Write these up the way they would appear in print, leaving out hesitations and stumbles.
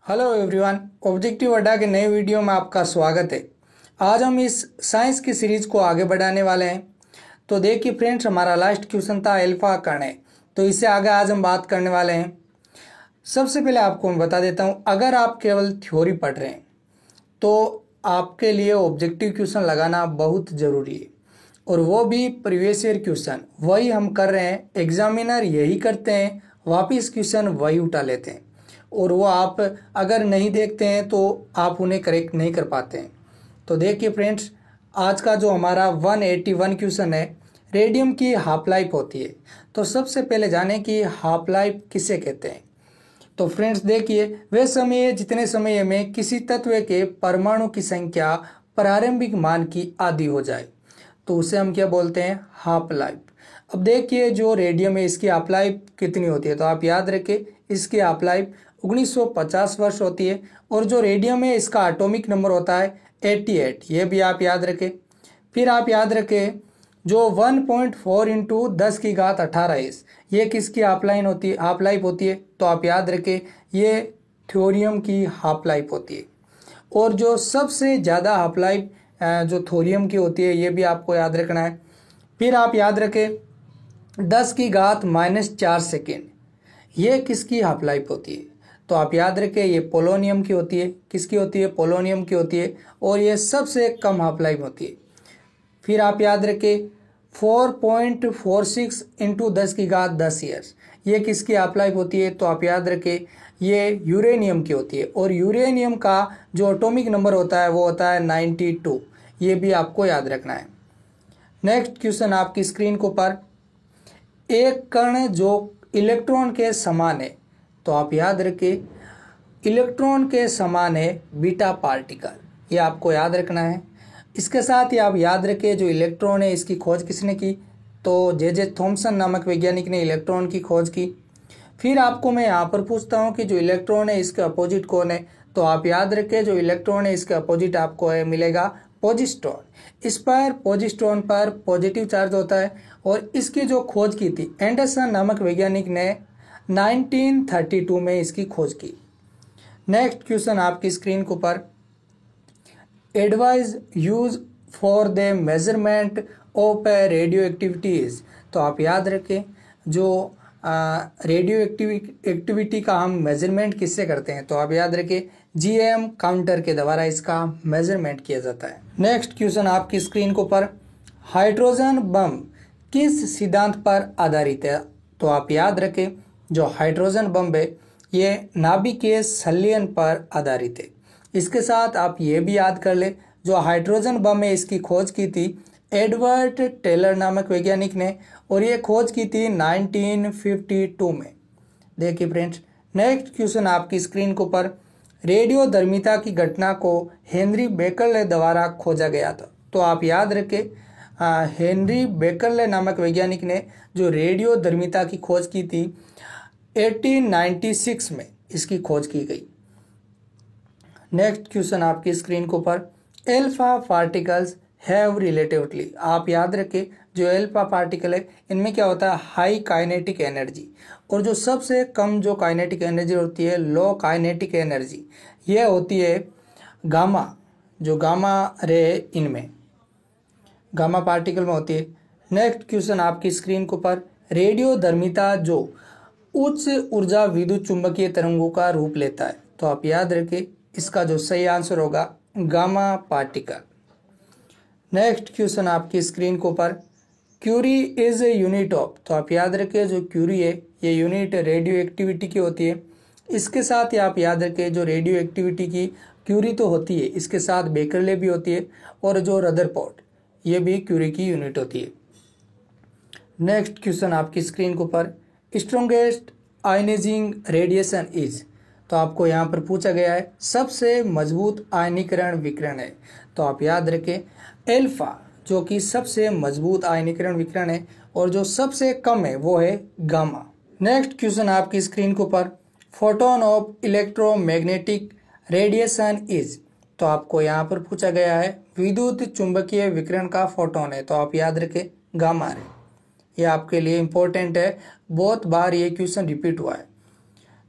Hello everyone, objective अड्डा के नए वीडियो में आपका स्वागत है। आज हम इस साइंस की सीरीज को आगे बढ़ाने वाले हैं। तो देखिए फ्रेंड्स, हमारा लास्ट क्वेश्चन था अल्फा कण है, तो इससे आगे आज हम बात करने वाले हैं। सबसे पहले आपको मैं बता देता हूं, अगर आप केवल थ्योरी पढ़ रहे हैं तो आपके लिए ऑब्जेक्टिव क्वेश्चन लगाना बहुत ज़रूरी है, और वो भी प्रीवियस ईयर क्वेश्चन। वही हम कर रहे हैं, एग्जामिनर यही करते हैं, वापिस क्वेश्चन वही उठा लेते हैं, और वो आप अगर नहीं देखते हैं तो आप उन्हें करेक्ट नहीं कर पाते हैं। तो देखिए फ्रेंड्स, आज का जो हमारा 181 क्वेश्चन है, रेडियम की हाफ लाइफ होती है। तो सबसे पहले जाने कि हाफ लाइफ किसे कहते हैं। तो फ्रेंड्स देखिए, वह समय जितने समय में किसी तत्व के परमाणु की संख्या प्रारंभिक मान की आधी हो जाए, तो उसे हम क्या बोलते हैं, हाफ लाइफ। अब देखिए, जो रेडियम है इसकी हाफ लाइफ कितनी होती है, तो आप याद रखें इसकी हाफ लाइफ 1950 वर्ष होती है। और जो रेडियम है इसका एटॉमिक नंबर होता है 88, ये भी आप याद रखें। फिर आप याद रखें जो 1.4 इंटू 10 की घात 18 इस, ये किसकी हाफ लाइफ होती है, तो आप याद रखें ये थोरियम की हाफ लाइफ होती है। और जो सबसे ज़्यादा हाफ लाइफ जो थोरियम की होती है, ये भी आपको याद रखना है। फिर आप याद रखें 10 की घात -4 सेकेंड, ये किसकी हाफ लाइफ होती है, तो आप याद रखें ये पोलोनियम की होती है। किसकी होती है, पोलोनियम की होती है, और ये सबसे कम हाफ लाइफ होती है। फिर आप याद रखें 4.46 इंटू 10 की घात 10 ईयर्स, ये किसकी हाफ लाइफ होती है, तो आप याद रखें ये यूरेनियम की होती है। और यूरेनियम का जो एटॉमिक नंबर होता है वो होता है 92, ये भी आपको याद रखना है। नेक्स्ट क्वेश्चन आपकी स्क्रीन के ऊपर, एक कण जो इलेक्ट्रॉन के समान है, तो आप याद रखें इलेक्ट्रॉन के समान है बीटा पार्टिकल, ये आपको याद रखना है। इसके साथ ही आप याद रखें जो इलेक्ट्रॉन है इसकी खोज किसने की, तो जे थॉमसन नामक वैज्ञानिक ने इलेक्ट्रॉन की खोज की। फिर आपको मैं यहाँ पर पूछता हूँ कि जो इलेक्ट्रॉन है इसके अपोजिट कौन है, तो आप याद रखें जो इलेक्ट्रॉन है इसके अपोजिट आपको है मिलेगा पॉजिस्ट्रॉन। इस पर पॉजिस्ट्रॉन पर पॉजिटिव चार्ज होता है, और इसकी जो खोज की थी एंडरसन नामक वैज्ञानिक ने 1932 में इसकी खोज की। नेक्स्ट क्वेश्चन आपकी स्क्रीन के ऊपर, advise use for the measurement of radio activities, तो आप याद रखें जो रेडियो एक्टिविटी का हम मेजरमेंट किससे करते हैं, तो आप याद रखें जीएम काउंटर के द्वारा इसका मेजरमेंट किया जाता है। नेक्स्ट क्वेश्चन आपकी स्क्रीन के ऊपर, हाइड्रोजन बम किस सिद्धांत पर आधारित है, तो आप याद रखें जो हाइड्रोजन बम है ये नाभिकीय संलयन पर आधारित है। इसके साथ आप ये भी याद कर ले जो हाइड्रोजन बम है इसकी खोज की थी एडवर्ड टेलर नामक वैज्ञानिक ने, और ये खोज की थी 1952 में। देखिए फ्रेंड्स, नेक्स्ट क्वेश्चन आपकी स्क्रीन के ऊपर, रेडियोधर्मिता की घटना को हेनरी बेकरले द्वारा खोजा गया था, तो आप याद रखें हेनरी बेकरले नामक वैज्ञानिक ने जो रेडियोधर्मिता की खोज की थी 1896 में इसकी खोज की गई। नेक्स्ट क्वेश्चन आपकी स्क्रीन के ऊपर, एल्फा पार्टिकल्स हैव रिलेटिवली, आप याद रखें जो एल्फा पार्टिकल है इनमें क्या होता है, हाई काइनेटिक एनर्जी, और जो सबसे कम जो काइनेटिक एनर्जी होती है लो काइनेटिक एनर्जी, ये होती है गामा, जो गामा रे इनमें गामा पार्टिकल में होती है। नेक्स्ट क्वेश्चन आपकी स्क्रीन के ऊपर, रेडियोधर्मिता जो उच्च ऊर्जा विद्युत चुंबकीय तरंगों का रूप लेता है, तो आप याद रखें इसका जो सही आंसर होगा गामा पार्टिकल। नेक्स्ट क्वेश्चन आपकी स्क्रीन के ऊपर, curie is a unit of, तो आप याद रखें जो क्यूरी है ये यूनिट रेडियो एक्टिविटी की होती है। इसके साथ ही आप याद रखें जो रेडियो एक्टिविटी की क्यूरी तो होती है, इसके साथ बेकरले भी होती है, और जो रदरफोर्ड ये भी क्यूरी की यूनिट होती है। नेक्स्ट क्वेश्चन आपकी स्क्रीन के ऊपर, स्ट्रॉन्गेस्ट आयनाइजिंग रेडिएशन इज, तो आपको यहाँ पर पूछा गया है सबसे मजबूत आयनीकरण विकिरण है, तो आप याद रखें एल्फा जो कि सबसे मजबूत आयनीकरण विकिरण है, और जो सबसे कम है वो है गामा। नेक्स्ट क्वेश्चन आपकी स्क्रीन के ऊपर, photon of electromagnetic radiation is, तो आपको यहाँ पर पूछा गया है विद्युत चुंबकीय विकिरण का फोटोन है, तो आप याद रखें गामा रे, ये आपके लिए इंपॉर्टेंट है, बहुत बार ये क्वेश्चन रिपीट हुआ है।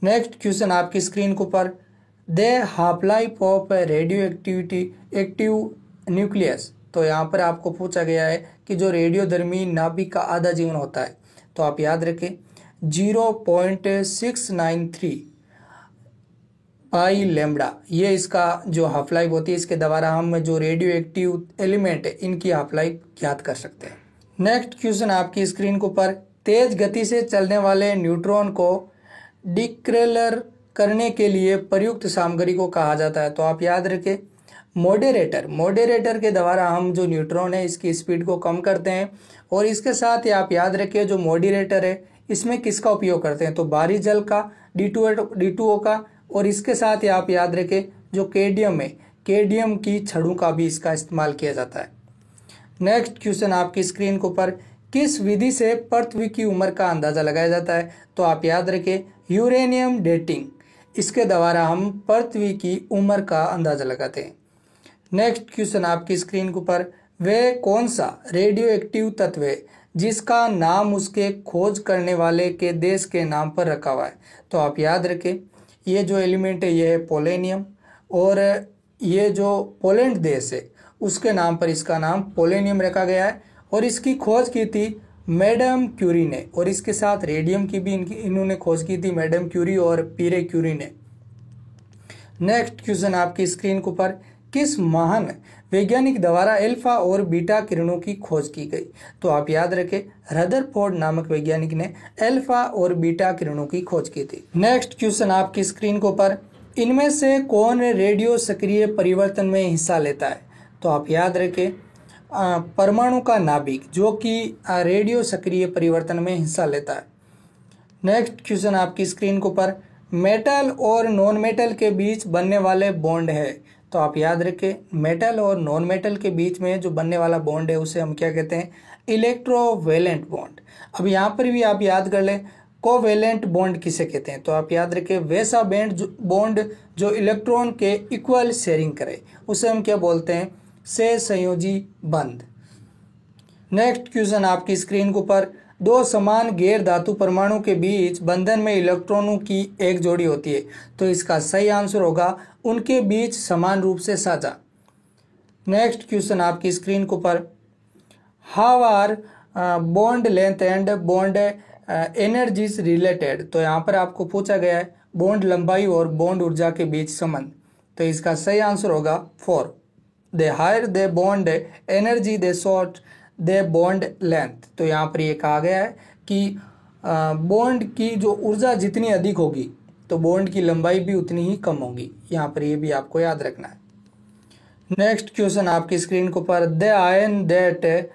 नेक्स्ट क्वेश्चन आपकी स्क्रीन के ऊपर, the half life of radio active nucleus. तो यहाँ पर आपको पूछा गया है कि जो रेडियोधर्मी नाभिक का आधा जीवन होता है, तो आप याद रखें 0.693 पाई लैम्बडा, ये इसका जो हाफ लाइफ होती है। इसके द्वारा हम जो रेडियो एक्टिव एलिमेंट है इनकी हाफ लाइफ ज्ञात कर सकते हैं। नेक्स्ट क्वेश्चन आपकी स्क्रीन के ऊपर, तेज गति से चलने वाले न्यूट्रॉन को डिक्रेलर करने के लिए प्रयुक्त सामग्री को कहा जाता है। तो आप याद रखें मॉडरेटर। मॉडरेटर के द्वारा हम जो न्यूट्रॉन है इसकी स्पीड को कम करते हैं। और इसके साथ ही आप याद रखें जो मॉडरेटर है इसमें किसका उपयोग करते हैं, तो बाहरी जल का D2O का, और इसके साथ ही आप याद रखें जो केडियम है, केडियम की छड़ों का भी इसका इस्तेमाल किया जाता है। नेक्स्ट क्वेश्चन आपकी स्क्रीन के ऊपर, किस विधि से पृथ्वी की उम्र का अंदाजा लगाया जाता है। तो आप याद रखें यूरेनियम डेटिंग, इसके द्वारा हम पृथ्वी की उम्र का अंदाजा लगाते हैं। नेक्स्ट क्वेश्चन आपकी स्क्रीन के ऊपर, वह कौन सा रेडियो एक्टिव तत्व है जिसका नाम उसके खोज करने वाले के देश के नाम पर रखा हुआ है। तो आप याद रखें ये जो एलिमेंट है ये है पोलेनियम, और ये जो पोलैंड देश है उसके नाम पर इसका नाम पोलेनियम रखा गया है। और इसकी खोज की थी मैडम क्यूरी ने, और इसके साथ रेडियम की भी इन्होंने खोज की थी मैडम क्यूरी और पीरे क्यूरी ने। नेक्स्ट क्वेश्चन आपकी स्क्रीन के ऊपर, किस महान वैज्ञानिक द्वारा अल्फा और बीटा किरणों की खोज की गई। तो आप याद रखें रदरफोर्ड नामक वैज्ञानिक ने अल्फा और बीटा किरणों की खोज की थी। नेक्स्ट क्वेश्चन आपकी स्क्रीन के ऊपर, इनमें से कौन रेडियो सक्रिय परिवर्तन में हिस्सा लेता है। तो आप याद रखें परमाणु का नाभिक जो कि रेडियो सक्रिय परिवर्तन में हिस्सा लेता है। नेक्स्ट क्वेश्चन आपकी स्क्रीन के ऊपर, मेटल और नॉन मेटल के बीच बनने वाले बॉन्ड है। तो आप याद रखें मेटल और नॉन मेटल के बीच में जो बनने वाला बॉन्ड है उसे हम क्या कहते हैं, इलेक्ट्रोवेलेंट बॉन्ड। अब यहाँ पर भी आप याद कर लें कोवेलेंट बॉन्ड किसे कहते हैं। तो आप याद रखें वैसा बॉन्ड जो इलेक्ट्रॉन के इक्वल शेयरिंग करे उसे हम क्या बोलते हैं, से संयोजी बंध। नेक्स्ट क्वेश्चन आपकी स्क्रीन के ऊपर, दो समान गैर धातु परमाणु के बीच बंधन में इलेक्ट्रॉनों की एक जोड़ी होती है। तो इसका सही आंसर होगा उनके बीच समान रूप से साझा। नेक्स्ट क्वेश्चन आपकी स्क्रीन के ऊपर, how are bond length and bond energies related. तो यहाँ पर आपको पूछा गया है बॉन्ड लंबाई और बॉन्ड ऊर्जा के बीच संबंध। तो इसका सही आंसर होगा 4। The higher the bond energy the shorter the bond length. तो यहाँ पर ये कहा गया है कि बॉन्ड की जो ऊर्जा जितनी अधिक होगी तो बॉन्ड की लंबाई भी उतनी ही कम होगी। यहाँ पर ये भी आपको याद रखना है। नेक्स्ट क्वेश्चन आपकी स्क्रीन के ऊपर, the ion that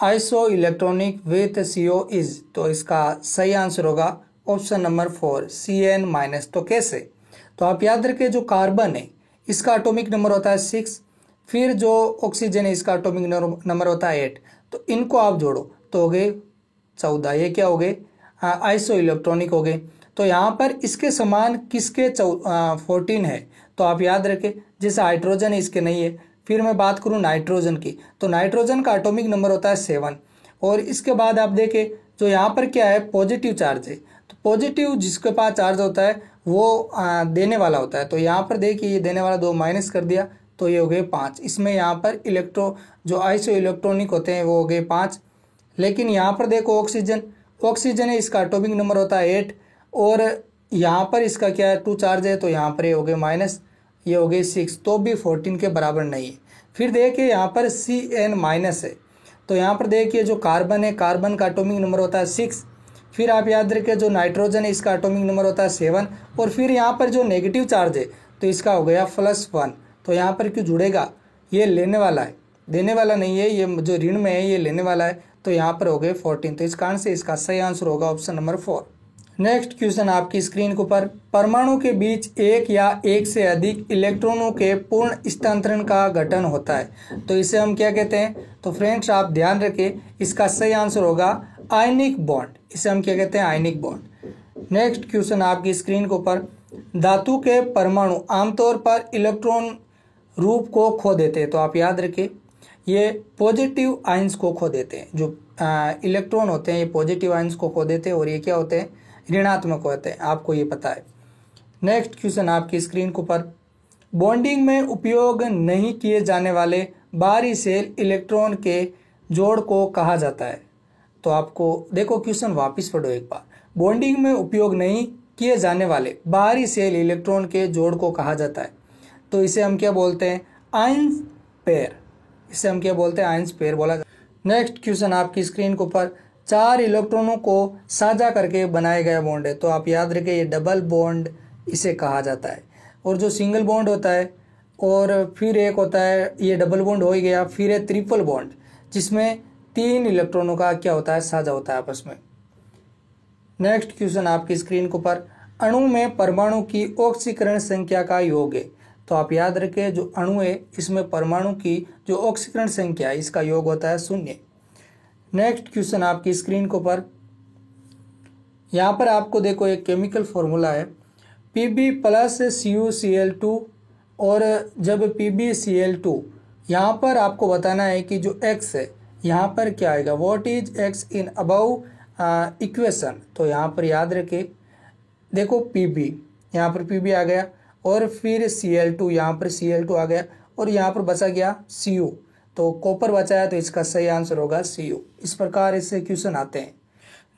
iso electronic with CO is. तो इसका सही आंसर होगा ऑप्शन नंबर 4 CN-। तो कैसे, तो आप याद रखें जो कार्बन है इसका एटॉमिक नंबर होता है 6, फिर जो ऑक्सीजन है इसका एटॉमिक नंबर होता है 8। तो इनको आप जोड़ो तो हो गए 14। ये क्या हो गए, आइसो इलेक्ट्रॉनिक हो गए। तो यहाँ पर इसके समान किसके 14 है। तो आप याद रखें जैसे हाइड्रोजन है इसके नहीं है। फिर मैं बात करूँ नाइट्रोजन की, तो नाइट्रोजन का एटॉमिक नंबर होता है 7। और इसके बाद आप देखें जो यहाँ पर क्या है पॉजिटिव चार्ज है। तो पॉजिटिव जिसके पास चार्ज होता है वो देने वाला होता है। तो यहाँ पर देखिए ये देने वाला 2 माइनस कर दिया तो ये हो गए 5। इसमें यहाँ पर जो आइसो इलेक्ट्रॉनिक होते हैं वो हो गए 5। लेकिन यहाँ पर देखो ऑक्सीजन है इसका एटॉमिक नंबर होता है 8, और यहाँ पर इसका क्या है 2 चार्ज है। तो यहाँ पर ये हो गए माइनस, ये हो गए 6, तो भी 14 के बराबर नहीं है। फिर देखिए यहाँ पर CN- है। तो यहाँ पर देखिए जो कार्बन है कार्बन का एटॉमिक नंबर होता है 6। फिर आप याद रखें जो नाइट्रोजन है इसका एटॉमिक नंबर होता है 7, और फिर यहाँ पर जो नेगेटिव चार्ज है तो इसका हो गया +1। तो यहाँ पर क्यों जुड़ेगा, ये लेने वाला है, देने वाला नहीं है। ये जो ऋण में है ये लेने वाला है। तो यहाँ पर हो गए 14। तो इस कारण से इसका सही आंसर होगा ऑप्शन नंबर 4। नेक्स्ट क्वेश्चन आपकी स्क्रीन के ऊपर, परमाणु के बीच एक या एक से अधिक इलेक्ट्रॉनों के पूर्ण स्थानांतरण का गठन होता है। तो इसे हम क्या कहते हैं। तो फ्रेंड्स आप ध्यान रखें इसका सही आंसर होगा आयनिक बॉन्ड। इसे हम क्या कहते हैं, आयनिक बॉन्ड। नेक्स्ट क्वेश्चन आपकी स्क्रीन के ऊपर, धातु के परमाणु आमतौर पर इलेक्ट्रॉन रूप को खो देते हैं। तो आप याद रखें ये पॉजिटिव आयंस को खो देते हैं। जो इलेक्ट्रॉन होते हैं ये पॉजिटिव आयंस को खो देते हैं, और ये क्या होते हैं, ऋणात्मक होते हैं। आपको ये पता है। नेक्स्ट क्वेश्चन आपकी स्क्रीन के ऊपर, बॉन्डिंग में उपयोग नहीं किए जाने वाले बाहरी सेल इलेक्ट्रॉन के जोड़ को कहा जाता है। तो आपको देखो क्वेश्चन वापस पढ़ो एक बार, बॉन्डिंग में उपयोग नहीं किए जाने वाले बाहरी सेल इलेक्ट्रॉन के जोड़ को कहा जाता है। तो इसे हम क्या बोलते हैं, आयंस पेयर। इसे हम क्या बोलते हैं, आयंस पेयर बोला जाता है। नेक्स्ट क्वेश्चन आपकी स्क्रीन के ऊपर, 4 इलेक्ट्रॉनों को साझा करके बनाया गया बॉन्ड है। तो आप याद रखें ये डबल बॉन्ड इसे कहा जाता है। और जो सिंगल बॉन्ड होता है और फिर एक होता है, ये डबल बॉन्ड हो ही गया, फिर है ट्रिपल बॉन्ड जिसमें 3 इलेक्ट्रॉनों का क्या होता है, साझा होता है आपस में। नेक्स्ट क्वेश्चन आपकी स्क्रीन के ऊपर, अणु में परमाणु की ऑक्सीकरण संख्या का योग है। तो आप याद रखें जो अणु है इसमें परमाणु की जो ऑक्सीकरण संख्या है इसका योग होता है 0। नेक्स्ट क्वेश्चन आपकी स्क्रीन के ऊपर, यहाँ पर आपको देखो एक केमिकल फॉर्मूला है Pb प्लस CuCl2, और जब PbCl2 यहाँ पर आपको बताना है कि जो x है यहाँ पर क्या आएगा, what is x in above equation. तो यहाँ पर याद रखें देखो Pb, यहाँ पर Pb आ गया और फिर Cl2, यहाँ पर Cl2 आ गया और यहाँ पर बचा गया Cu। तो कॉपर बचा है तो इसका सही आंसर होगा Cu। इस प्रकार इससे क्वेश्चन आते हैं।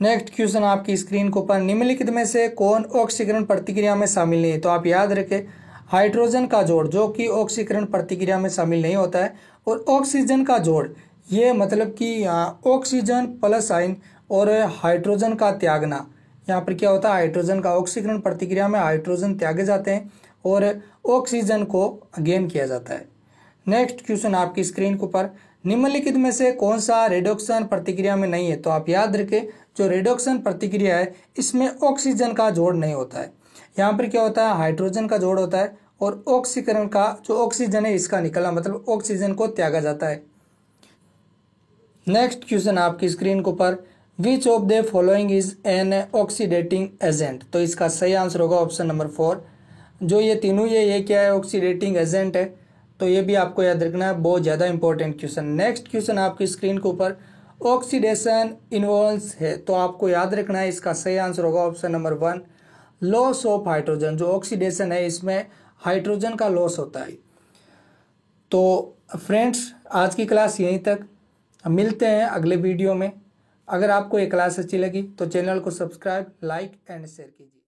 नेक्स्ट क्वेश्चन आपकी स्क्रीन के ऊपर, निम्नलिखित में से कौन ऑक्सीकरण प्रतिक्रिया में शामिल नहीं है। तो आप याद रखें हाइड्रोजन का जोड़ जो कि ऑक्सीकरण प्रतिक्रिया में शामिल नहीं होता है, और ऑक्सीजन का जोड़ ये मतलब कि ऑक्सीजन प्लस आयन और हाइड्रोजन का त्यागना, यहाँ पर क्या होता है, हाइड्रोजन का ऑक्सीकरण प्रतिक्रिया में हाइड्रोजन त्यागे जाते हैं और ऑक्सीजन को गेन किया जाता है। नेक्स्ट क्वेश्चन आपकी स्क्रीन के ऊपर, निम्नलिखित में से कौन सा रिडक्शन प्रतिक्रिया में नहीं है। तो आप याद रखें जो रिडक्शन प्रतिक्रिया है इसमें ऑक्सीजन का जोड़ नहीं होता है, यहाँ पर क्या होता है, हाइड्रोजन का जोड़ होता है और ऑक्सीकरण का जो ऑक्सीजन है इसका निकलना, मतलब ऑक्सीजन को त्यागा जाता है। नेक्स्ट क्वेश्चन आपकी स्क्रीन के ऊपर, which of the following is an oxidating agent. तो इसका सही आंसर होगा ऑप्शन नंबर 4। जो ये तीनों ये क्या है, ऑक्सीडेटिंग एजेंट है। तो ये भी आपको याद रखना है, बहुत ज़्यादा इंपॉर्टेंट क्वेश्चन। नेक्स्ट क्वेश्चन आपकी स्क्रीन के ऊपर, ऑक्सीडेशन इन्वॉल्व्स है। तो आपको याद रखना है इसका सही आंसर होगा option number 1, loss of hydrogen. जो ऑक्सीडेशन है इसमें हाइड्रोजन का लॉस होता है। तो फ्रेंड्स आज की क्लास यहीं तक, मिलते हैं अगले वीडियो में। अगर आपको ये क्लास अच्छी लगी तो चैनल को सब्सक्राइब, लाइक एंड शेयर कीजिए।